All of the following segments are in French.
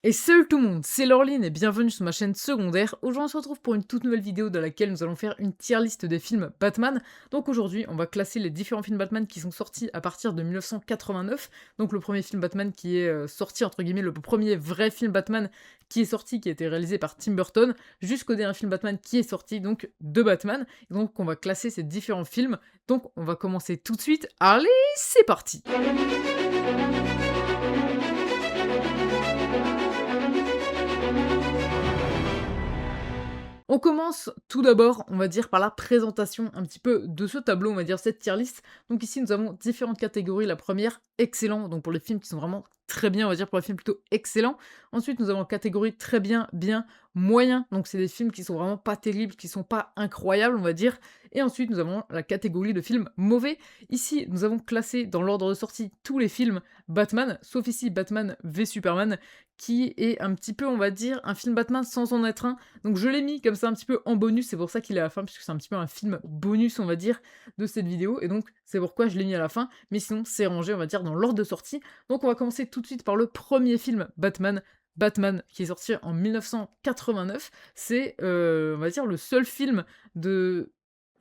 Et salut tout le monde, c'est Laureline et bienvenue sur ma chaîne secondaire. Aujourd'hui on se retrouve pour une toute nouvelle vidéo dans laquelle nous allons faire une tier list des films Batman. Donc aujourd'hui on va classer les différents films Batman qui sont sortis à partir de 1989. Donc le premier film Batman qui est sorti, entre guillemets, le premier vrai film Batman qui est sorti, qui a été réalisé par Tim Burton, jusqu'au dernier film Batman qui est sorti, donc de Batman. Et donc on va classer ces différents films. Donc on va commencer tout de suite. Allez, c'est parti! On commence tout d'abord, on va dire, par la présentation un petit peu de ce tableau, on va dire cette tier list. Donc ici, nous avons différentes catégories. La première, excellent, donc pour les films qui sont vraiment très bien, on va dire pour les films plutôt excellents. Ensuite, nous avons la catégorie très bien, bien, moyen. Donc c'est des films qui sont vraiment pas terribles, qui sont pas incroyables, on va dire. Et ensuite, nous avons la catégorie de films mauvais. Ici, nous avons classé dans l'ordre de sortie tous les films Batman, sauf ici Batman v Superman, qui est un petit peu, on va dire, un film Batman sans en être un. Donc je l'ai mis comme ça un petit peu en bonus, c'est pour ça qu'il est à la fin, puisque c'est un petit peu un film bonus, on va dire, de cette vidéo, et donc c'est pourquoi je l'ai mis à la fin, mais sinon c'est rangé, on va dire, dans l'ordre de sortie. Donc on va commencer tout de suite par le premier film Batman, Batman, qui est sorti en 1989. C'est, on va dire, le seul film de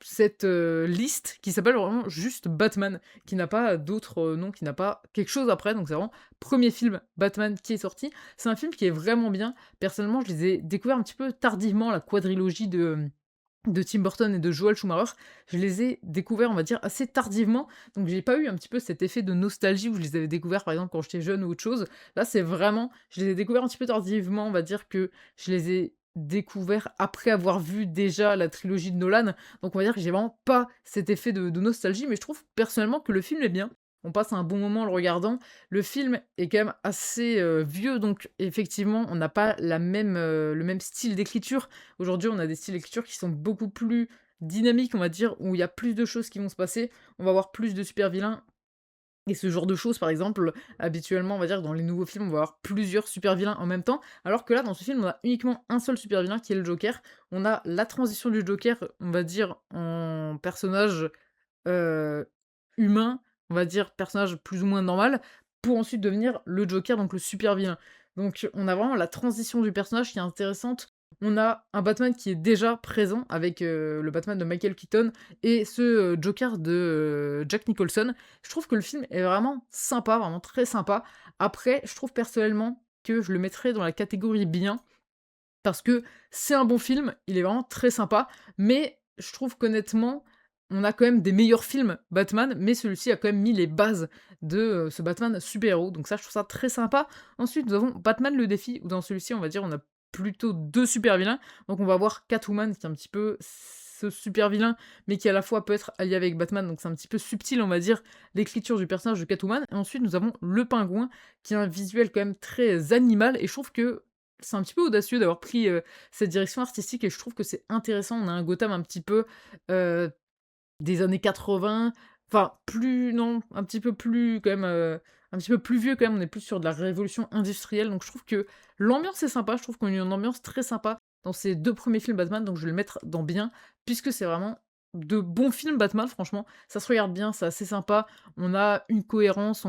cette liste qui s'appelle vraiment juste Batman, qui n'a pas d'autre nom, qui n'a pas quelque chose après, donc c'est vraiment premier film Batman qui est sorti. C'est un film qui est vraiment bien. Personnellement, je les ai découverts un petit peu tardivement, la quadrilogie de Tim Burton et de Joel Schumacher. Je les ai découverts, on va dire, assez tardivement, donc j'ai pas eu un petit peu cet effet de nostalgie où je les avais découverts, par exemple, quand j'étais jeune ou autre chose. Là, c'est vraiment je les ai découverts un petit peu tardivement, on va dire que je les ai découverts après avoir vu déjà la trilogie de Nolan, donc on va dire que j'ai vraiment pas cet effet de nostalgie, mais je trouve personnellement que le film est bien. On passe un bon moment en le regardant. Le film est quand même assez, vieux, donc effectivement, on n'a pas le même style d'écriture. Aujourd'hui, on a des styles d'écriture qui sont beaucoup plus dynamiques, on va dire, où il y a plus de choses qui vont se passer. On va avoir plus de super vilains et ce genre de choses, par exemple, habituellement, on va dire, dans les nouveaux films, on va avoir plusieurs super vilains en même temps, alors que là, dans ce film, on a uniquement un seul super vilain qui est le Joker. On a la transition du Joker, on va dire, en personnage heu, humain, on va dire personnage plus ou moins normal, pour ensuite devenir le Joker, donc le super vilain. Donc on a vraiment la transition du personnage qui est intéressante. On a un Batman qui est déjà présent avec, le Batman de Michael Keaton et ce, Joker de, Jack Nicholson. Je trouve que le film est vraiment sympa, vraiment très sympa. Après, je trouve personnellement que je le mettrais dans la catégorie bien, parce que c'est un bon film, il est vraiment très sympa, mais je trouve qu'honnêtement, on a quand même des meilleurs films Batman, mais celui-ci a quand même mis les bases de, ce Batman super-héros, donc ça, je trouve ça très sympa. Ensuite, nous avons Batman le défi, où dans celui-ci, on va dire, on a plutôt 2 super vilains. Donc on va avoir Catwoman, qui est un petit peu ce super vilain, mais qui à la fois peut être allié avec Batman, donc c'est un petit peu subtil, on va dire, l'écriture du personnage de Catwoman. Et ensuite, nous avons le Pingouin, qui a un visuel quand même très animal, et je trouve que c'est un petit peu audacieux d'avoir pris, cette direction artistique et je trouve que c'est intéressant. On a un Gotham un petit peu, heu, des années 80, enfin plus non, un petit peu plus quand même, un petit peu plus vieux quand même, on est plus sur de la révolution industrielle, donc je trouve que l'ambiance est sympa, je trouve qu'on a une ambiance très sympa dans ces 2 premiers films Batman, donc je vais le mettre dans bien, puisque c'est vraiment de bons films Batman franchement. Ça se regarde bien, c'est assez sympa, on a une cohérence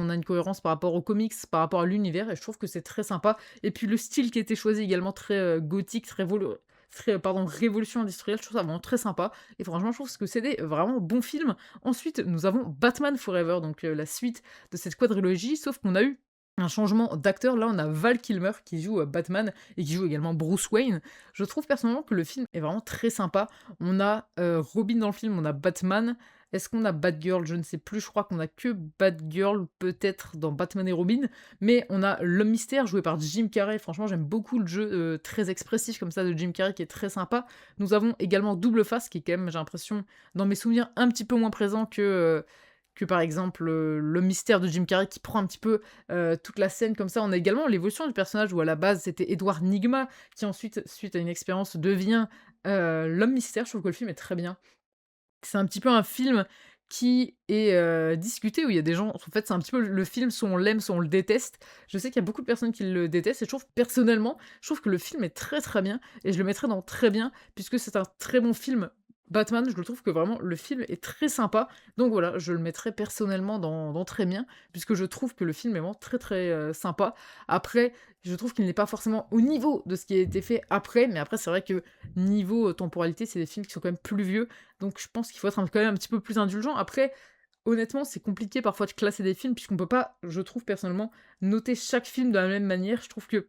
par rapport aux comics, par rapport à l'univers et je trouve que c'est très sympa et puis le style qui a été choisi également très, gothique, très, pardon, révolution industrielle, je trouve ça vraiment très sympa et franchement, je trouve que c'est des vraiment bons films. Ensuite, nous avons Batman Forever, donc la suite de cette quadrilogie, sauf qu'on a eu un changement d'acteur. Là, on a Val Kilmer qui joue Batman et qui joue également Bruce Wayne. Je trouve personnellement que le film est vraiment très sympa. On a Robin dans le film, on a Batman. Est-ce qu'on a Batgirl? Je ne sais plus, je crois qu'on a que Batgirl peut-être dans Batman et Robin, mais on a l'Homme Mystère joué par Jim Carrey. Franchement, j'aime beaucoup le jeu très expressif comme ça de Jim Carrey qui est très sympa. Nous avons également Double Face qui est quand même, j'ai l'impression, dans mes souvenirs, un petit peu moins présent que par exemple le mystère de Jim Carrey qui prend un petit peu toute la scène comme ça. On a également l'évolution du personnage où à la base c'était Edward Nigma qui ensuite, suite à une expérience, devient l'homme mystère. Je trouve que le film est très bien. C'est un petit peu un film qui est, discuté, où il y a des gens en fait, c'est un petit peu le film, soit on l'aime, soit on le déteste. Je sais qu'il y a beaucoup de personnes qui le détestent et je trouve personnellement, je trouve que le film est très, très bien et je le mettrais dans très bien puisque c'est un très bon film Batman, je le trouve que vraiment le film est très sympa. Donc voilà, je le mettrais personnellement dans très bien, puisque je trouve que le film est vraiment très, très, sympa. Après, je trouve qu'il n'est pas forcément au niveau de ce qui a été fait après, mais après c'est vrai que niveau, temporalité, c'est des films qui sont quand même plus vieux, donc je pense qu'il faut être quand même un petit peu plus indulgent. Après, honnêtement, c'est compliqué parfois de classer des films puisqu'on peut pas, je trouve personnellement, noter chaque film de la même manière. Je trouve que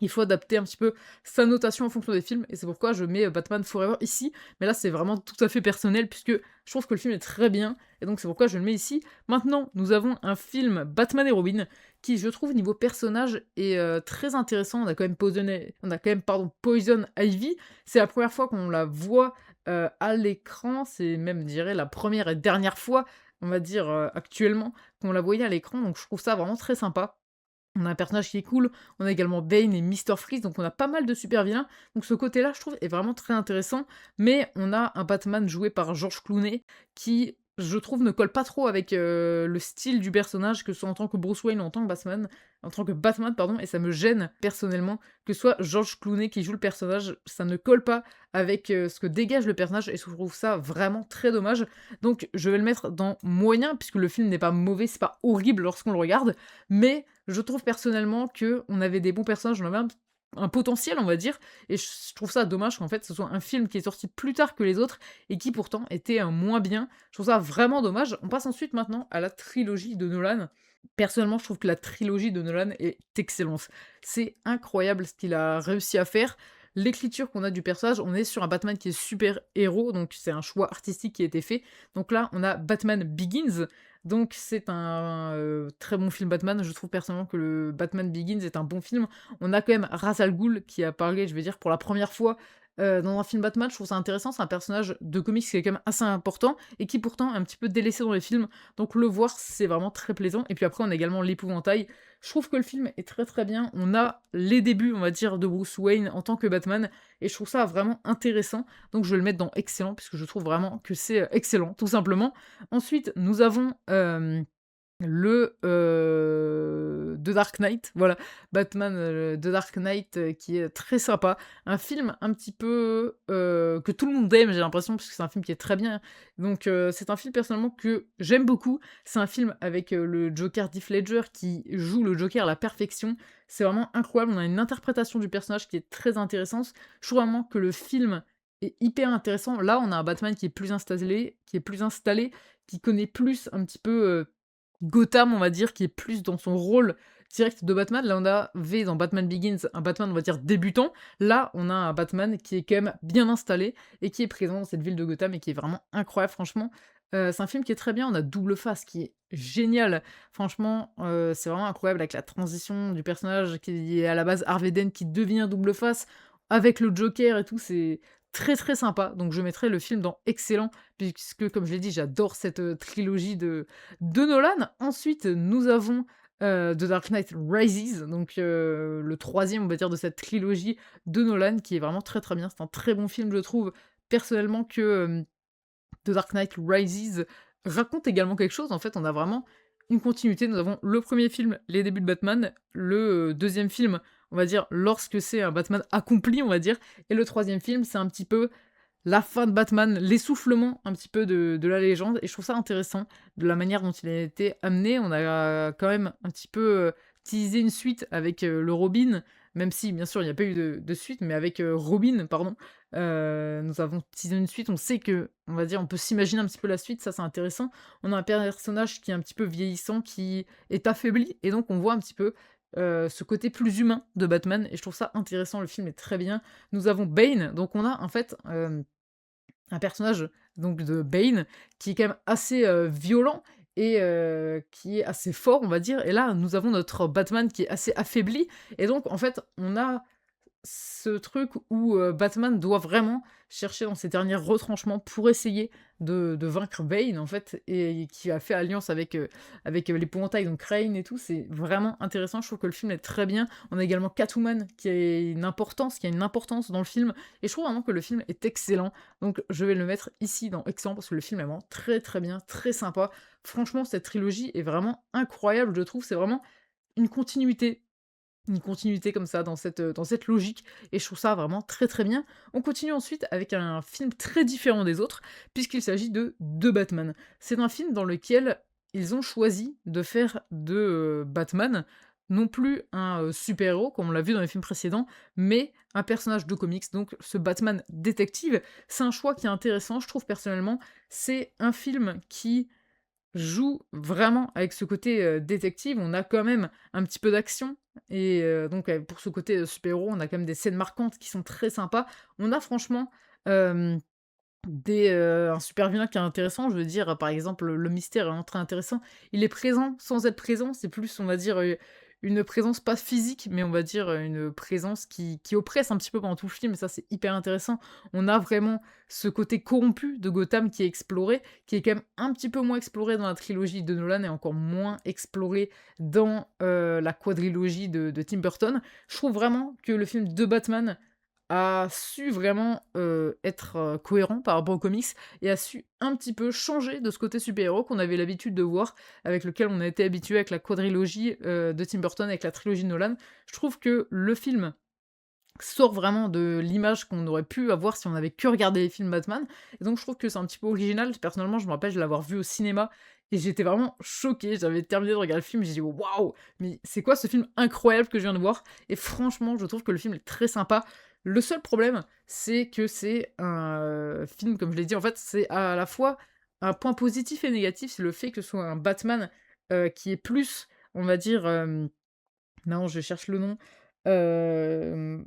il faut adapter un petit peu sa notation en fonction des films et c'est pourquoi je mets, Batman Forever ici. Mais là, c'est vraiment tout à fait personnel puisque je trouve que le film est très bien et donc c'est pourquoi je le mets ici. Maintenant, nous avons un film Batman et Robin qui, je trouve, niveau personnage est, très intéressant. On a quand même, pardon, Poison Ivy. C'est la première fois qu'on la voit, à l'écran. C'est même, je dirais, la première et dernière fois, on va dire, actuellement, qu'on la voyait à l'écran, donc je trouve ça vraiment très sympa. On a un personnage qui est cool, on a également Bane et Mister Freeze, donc on a pas mal de super vilains. Donc ce côté-là, je trouve, est vraiment très intéressant. Mais on a un Batman joué par George Clooney qui, je trouve, ne colle pas trop avec le style du personnage, que ce soit en tant que Bruce Wayne ou en tant que Batman, pardon, et ça me gêne personnellement que ce soit George Clooney qui joue le personnage, ça ne colle pas avec ce que dégage le personnage, et je trouve ça vraiment très dommage. Donc je vais le mettre dans moyen, puisque le film n'est pas mauvais, c'est pas horrible lorsqu'on le regarde, mais je trouve personnellement que on avait des bons personnages, on avait un potentiel, on va dire, et je trouve ça dommage qu'en fait, ce soit un film qui est sorti plus tard que les autres et qui pourtant était, moins bien. Je trouve ça vraiment dommage. On passe ensuite maintenant à la trilogie de Nolan. Personnellement, je trouve que la trilogie de Nolan est excellente. C'est incroyable ce qu'il a réussi à faire. L'écriture qu'on a du personnage, on est sur un Batman qui est super héros, donc c'est un choix artistique qui a été fait. Donc là, on a Batman Begins, donc c'est un, très bon film Batman. Je trouve personnellement que le Batman Begins est un bon film. On a quand même Ra's al Ghul qui apparaît, je vais dire, pour la première fois, dans un film Batman. Je trouve ça intéressant, c'est un personnage de comics qui est quand même assez important et qui pourtant est un petit peu délaissé dans les films. Donc le voir, c'est vraiment très plaisant. Et puis après, on a également l'Épouvantail. Je trouve que le film est très, très bien. On a les débuts, on va dire, de Bruce Wayne en tant que Batman et je trouve ça vraiment intéressant. Donc je vais le mettre dans excellent puisque je trouve vraiment que c'est, excellent, tout simplement. Ensuite, nous avons, The Dark Knight, voilà, Batman, The Dark Knight, qui est très sympa. Un film un petit peu, que tout le monde aime, j'ai l'impression, parce que c'est un film qui est très bien. Donc c'est un film personnellement que j'aime beaucoup. C'est un film avec, le Joker Heath Ledger qui joue le Joker à la perfection. C'est vraiment incroyable, on a une interprétation du personnage qui est très intéressante. Je trouve vraiment que le film est hyper intéressant. Là, on a un Batman qui est plus installé, qui connaît plus un petit peu, Gotham, on va dire, qui est plus dans son rôle direct de Batman. Là, on avait dans Batman Begins un Batman, on va dire, débutant. Là, on a un Batman qui est quand même bien installé et qui est présent dans cette ville de Gotham et qui est vraiment incroyable, franchement. C'est un film qui est très bien. On a Double Face qui est génial. Franchement, c'est vraiment incroyable avec la transition du personnage qui est à la base Harvey Dent qui devient Double Face avec le Joker et tout. C'est très très sympa. Donc, je mettrai le film dans excellent puisque, comme je l'ai dit, j'adore cette trilogie de Nolan. Ensuite, nous avons, The Dark Knight Rises, donc le troisième, on va dire, de cette trilogie de Nolan, qui est vraiment très, très bien. C'est un très bon film, je trouve, personnellement, que, The Dark Knight Rises raconte également quelque chose. En fait, on a vraiment une continuité. Nous avons le premier film, les débuts de Batman, le, 2e film, on va dire, lorsque c'est un Batman accompli, on va dire, et le troisième film, c'est un petit peu la fin de Batman, l'essoufflement un petit peu de la légende, et je trouve ça intéressant de la manière dont il a été amené. On a quand même un petit peu teasé une suite avec le Robin, même si bien sûr il n'y a pas eu de suite, mais avec Robin, pardon, nous avons teasé une suite. On sait que, on va dire, on peut s'imaginer un petit peu la suite, ça c'est intéressant. On a un personnage qui est un petit peu vieillissant, qui est affaibli, et donc on voit un petit peu ce côté plus humain de Batman, et je trouve ça intéressant. Le film est très bien. Nous avons Bane, donc on a en fait un personnage donc de Bane, qui est quand même assez, violent et qui est assez fort, on va dire, et là, nous avons notre Batman qui est assez affaibli et donc en fait, on a ce truc où, Batman doit vraiment chercher dans ses derniers retranchements pour essayer de vaincre Bane, en fait, et qui a fait alliance avec l'épouvantail, donc Crane et tout. C'est vraiment intéressant, je trouve que le film est très bien. On a également Catwoman qui a une importance dans le film et je trouve vraiment que le film est excellent. Donc je vais le mettre ici dans excellent parce que le film est vraiment très, très bien, très sympa. Franchement, cette trilogie est vraiment incroyable, je trouve. C'est vraiment une continuité une continuité comme ça dans cette logique et je trouve ça vraiment très, très bien. On continue ensuite avec un film très différent des autres, puisqu'il s'agit de Batman. C'est un film dans lequel ils ont choisi de faire de, Batman, non plus un, super-héros comme on l'a vu dans les films précédents, mais un personnage de comics, donc ce Batman détective. C'est un choix qui est intéressant, je trouve personnellement. C'est un film qui joue vraiment avec ce côté, détective. On a quand même un petit peu d'action et donc pour ce côté, super-héros, on a quand même des scènes marquantes qui sont très sympas. On a franchement, hem, un super vilain qui est intéressant. Je veux dire, par exemple, le mystère est vraiment très intéressant. Il est présent sans être présent, c'est plus, on va dire, une présence pas physique, mais on va dire, une présence qui oppresse un petit peu pendant tout le film et ça, c'est hyper intéressant. On a vraiment ce côté corrompu de Gotham qui est exploré, qui est quand même un petit peu moins exploré dans la trilogie de Nolan et encore moins exploré dans, la quadrilogie de Tim Burton. Je trouve vraiment que le film de Batman a su vraiment, être, cohérent par rapport aux comics et a su un petit peu changer de ce côté super-héros qu'on avait l'habitude de voir, avec lequel on a été habitué avec la quadrilogie, de Tim Burton, avec la trilogie de Nolan. Je trouve que le film sort vraiment de l'image qu'on aurait pu avoir si on avait que regardé les films Batman et donc je trouve que c'est un petit peu original. Personnellement, je me rappelle de l'avoir vu au cinéma et j'étais vraiment choquée. J'avais terminé de regarder le film, j'ai dit: «Waouh! Mais c'est quoi ce film incroyable que je viens de voir?» et franchement, je trouve que le film est très sympa. Le seul problème, c'est que c'est un, film, comme je l'ai dit, en fait, c'est à la fois un point positif et négatif. C'est le fait que ce soit un Batman, qui est plus, on va dire, non, je cherche le nom, hem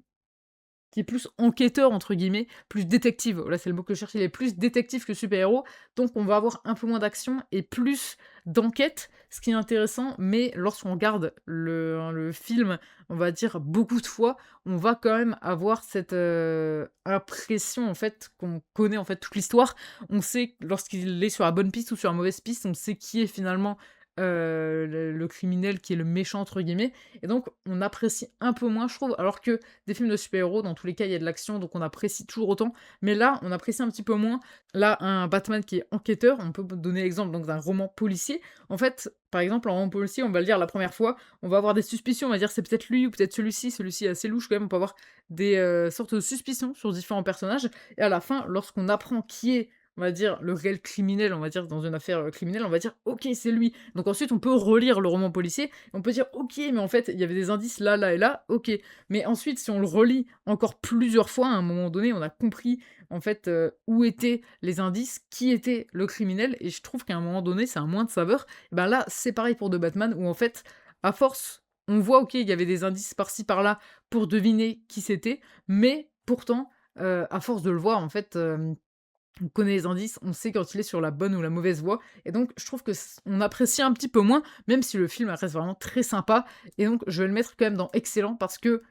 qui est plus «enquêteur» entre guillemets, plus détective, voilà, c'est le mot que je cherchais, il est plus détective que super-héros, donc on va avoir un peu moins d'action et plus d'enquête, ce qui est intéressant, mais lorsqu'on regarde le film, on va dire beaucoup de fois, on va quand même avoir cette, impression en fait qu'on connaît en fait toute l'histoire. On sait lorsqu'il est sur la bonne piste ou sur la mauvaise piste, on sait qui est finalement, le criminel, qui est «le méchant» entre guillemets et donc on apprécie un peu moins je trouve, alors que des films de super-héros, dans tous les cas, il y a de l'action, donc on apprécie toujours autant. Mais là, on apprécie un petit peu moins. Là, un Batman qui est enquêteur, on peut donner l'exemple donc d'un roman policier. En fait, par exemple, en roman policier, on va le lire la première fois, on va avoir des suspicions, on va dire c'est peut-être lui ou peut-être celui-ci est assez louche quand même, on peut avoir des sortes de suspicions sur différents personnages. Et à la fin, lorsqu'on apprend qui est on va dire, le réel criminel, on va dire, dans une affaire, criminelle, on va dire: «OK, c'est lui». Donc ensuite, on peut relire le roman policier, on peut dire: «OK, mais en fait, il y avait des indices là, là et là, OK». Mais ensuite, si on le relit encore plusieurs fois, à un moment donné, on a compris, en fait, où étaient les indices, qui était le criminel et je trouve qu'à un moment donné, ça a moins de saveur. Et ben là, c'est pareil pour The Batman où en fait, à force, on voit, OK, il y avait des indices par-ci par-là pour deviner qui c'était, mais pourtant, à force de le voir, en fait, on connaît les indices, on sait quand il est sur la bonne ou la mauvaise voie et donc je trouve que on apprécie un petit peu moins, même si le film reste vraiment très sympa et donc je vais le mettre quand même dans excellent parce que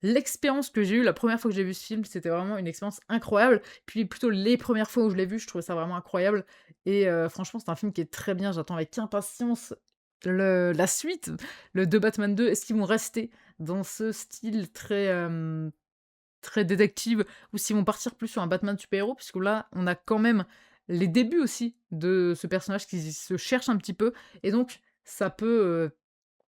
l'expérience que j'ai eue la première fois que j'ai vu ce film, c'était vraiment une expérience incroyable. Puis plutôt les premières fois où je l'ai vu, je trouvais ça vraiment incroyable et franchement, c'est un film qui est très bien. J'attends avec impatience la suite, le de Batman 2. Est-ce qu'ils vont rester dans ce style très, très détective ou s'ils vont partir plus sur un Batman super-héros? Puisque là, on a quand même les débuts aussi de ce personnage qui se cherche un petit peu et donc ça peut,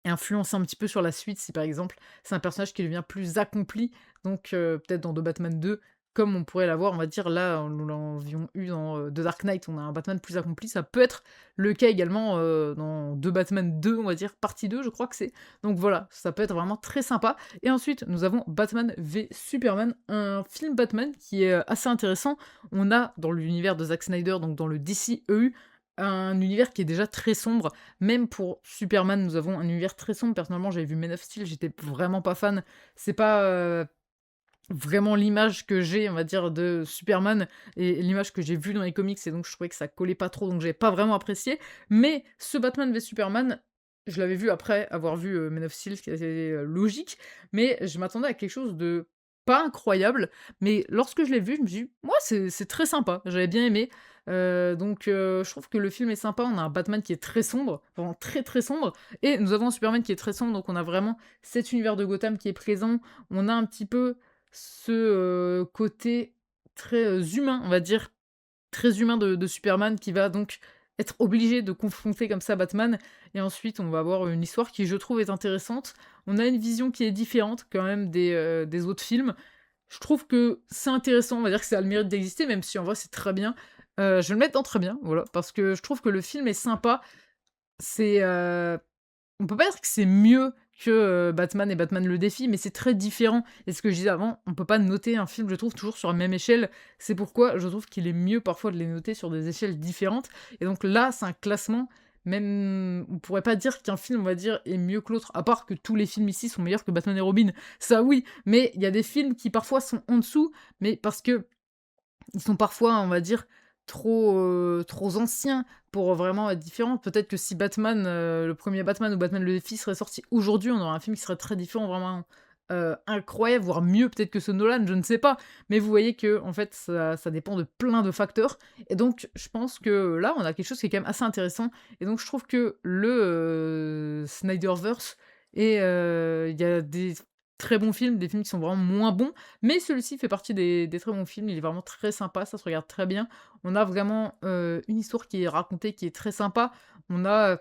influencer un petit peu sur la suite si, par exemple, c'est un personnage qui devient plus accompli, donc peut-être dans The Batman 2, comme on pourrait l'avoir, on va dire, là, nous l'avions eu dans, The Dark Knight, on a un Batman plus accompli. Ça peut être le cas également, dans The Batman 2, on va dire, partie 2, je crois que c'est. Donc voilà, ça peut être vraiment très sympa et ensuite, nous avons Batman v Superman, un film Batman qui est, assez intéressant. On a dans l'univers de Zack Snyder, donc dans le DCEU, un univers qui est déjà très sombre. Même pour Superman, nous avons un univers très sombre. Personnellement, j'avais vu Man of Steel, j'étais vraiment pas fan. C'est pas, vraiment l'image que j'ai, on va dire, de Superman et l'image que j'ai vue dans les comics et donc je trouvais que ça collait pas trop, donc j'avais pas vraiment apprécié. Mais ce Batman v Superman, je l'avais vu après avoir vu, Man of Steel, ce qui était, logique, mais je m'attendais à quelque chose de pas incroyable, mais lorsque je l'ai vu, je me suis dit: «Moi, c'est très sympa». J'avais bien aimé, donc je trouve que le film est sympa. On a un Batman qui est très sombre, vraiment très, très sombre et nous avons un Superman qui est très sombre, donc on a vraiment cet univers de Gotham qui est présent. On a un petit peu ce, côté très, humain, on va dire, très humain de Superman qui va donc être obligé de confronter comme ça Batman et ensuite on va avoir une histoire qui, je trouve, est intéressante. On a une vision qui est différente quand même des autres films. Je trouve que c'est intéressant, on va dire que ça a le mérite d'exister, même si en vrai c'est très bien. Je vais le mettre dans très bien, voilà, parce que je trouve que le film est sympa. C'est, on peut pas dire que c'est mieux que, Batman et Batman le défi, mais c'est très différent et ce que je disais avant, on peut pas noter un film, je trouve, toujours sur la même échelle. C'est pourquoi je trouve qu'il est mieux parfois de les noter sur des échelles différentes et donc là, c'est un classement, même on pourrait pas dire qu'un film, on va dire, est mieux que l'autre, à part que tous les films ici sont meilleurs que Batman et Robin, ça oui, mais il y a des films qui parfois sont en dessous, mais parce que ils sont parfois, on va dire, trop anciens pour vraiment être différents. Peut-être que si Batman, le premier Batman ou Batman le défi serait sorti aujourd'hui, on aurait un film qui serait très différent, vraiment, incroyable, voire mieux peut-être que ce Nolan, je ne sais pas. Mais vous voyez que en fait, ça dépend de plein de facteurs et donc je pense que là, on a quelque chose qui est quand même assez intéressant et donc je trouve que le Snyderverse et il y a des très bons films, des films qui sont vraiment moins bons, mais celui-ci fait partie des très bons films, il est vraiment très sympa, ça se regarde très bien. On a vraiment, une histoire qui est racontée, qui est très sympa. On a,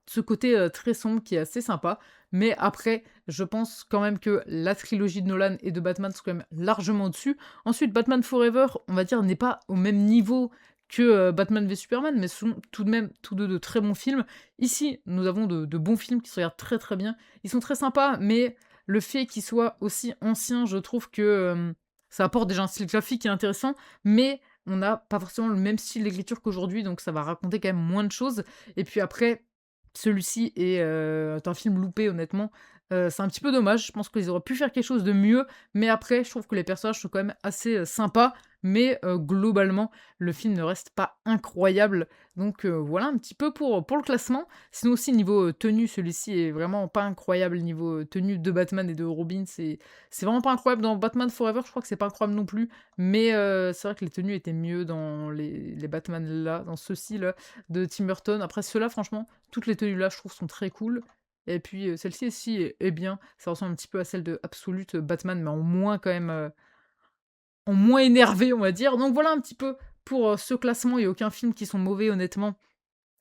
ce côté, très sombre qui est assez sympa. Mais après, je pense quand même que la trilogie de Nolan et de Batman sont quand même largement au-dessus. Ensuite, Batman Forever, on va dire, n'est pas au même niveau que, Batman v Superman, mais sont tout de même tous 2 de très bons films. Ici, nous avons de bons films qui se regardent très, très bien. Ils sont très sympas, mais le fait qu'ils soient aussi anciens, je trouve que, ça apporte déjà un style graphique qui est intéressant, mais on n'a pas forcément le même style d'écriture qu'aujourd'hui, donc ça va raconter quand même moins de choses. Et puis après, celui-ci est un film loupé honnêtement. C'est un petit peu dommage, je pense qu'ils auraient pu faire quelque chose de mieux, mais après je trouve que les personnages sont quand même assez, sympas, mais globalement, le film ne reste pas incroyable. Donc voilà un petit peu pour le classement. Sinon aussi niveau, tenue, celui-ci est vraiment pas incroyable niveau, tenue de Batman et de Robin, c'est vraiment pas incroyable. Dans Batman Forever, je crois que c'est pas incroyable non plus, mais c'est vrai que les tenues étaient mieux dans les Batman là, dans ceux-ci là, de Tim Burton. Après ceux-là, franchement, toutes les tenues là, je trouve, sont très cool. Et puis, celle-ci aussi est bien. Ça ressemble un petit peu à celle de Absolute Batman, mais en moins quand même, en moins énervé, on va dire. Donc voilà un petit peu pour, ce classement. Il y a aucun film qui sont mauvais, honnêtement.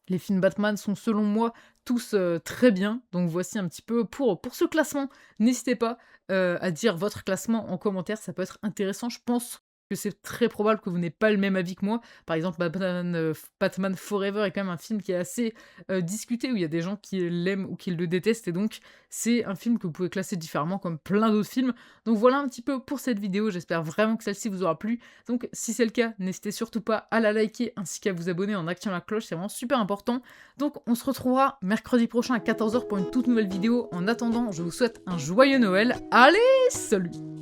Les films Batman sont, selon moi, tous, très bien. Donc voici un petit peu pour ce classement. N'hésitez pas, à dire votre classement en commentaire, ça peut être intéressant. Je pense que c'est très probable que vous n'ayez pas le même avis que moi. Par exemple, Batman Forever est quand même un film qui est assez, discuté, où il y a des gens qui l'aiment ou qui le détestent et donc c'est un film que vous pouvez classer différemment comme plein d'autres films. Donc voilà un petit peu pour cette vidéo, j'espère vraiment que celle-ci vous aura plu. Donc si c'est le cas, n'hésitez surtout pas à la liker ainsi qu'à vous abonner en activant la cloche, c'est vraiment super important. Donc on se retrouvera mercredi prochain à 14 h pour une toute nouvelle vidéo. En attendant, je vous souhaite un joyeux Noël. Allez, salut!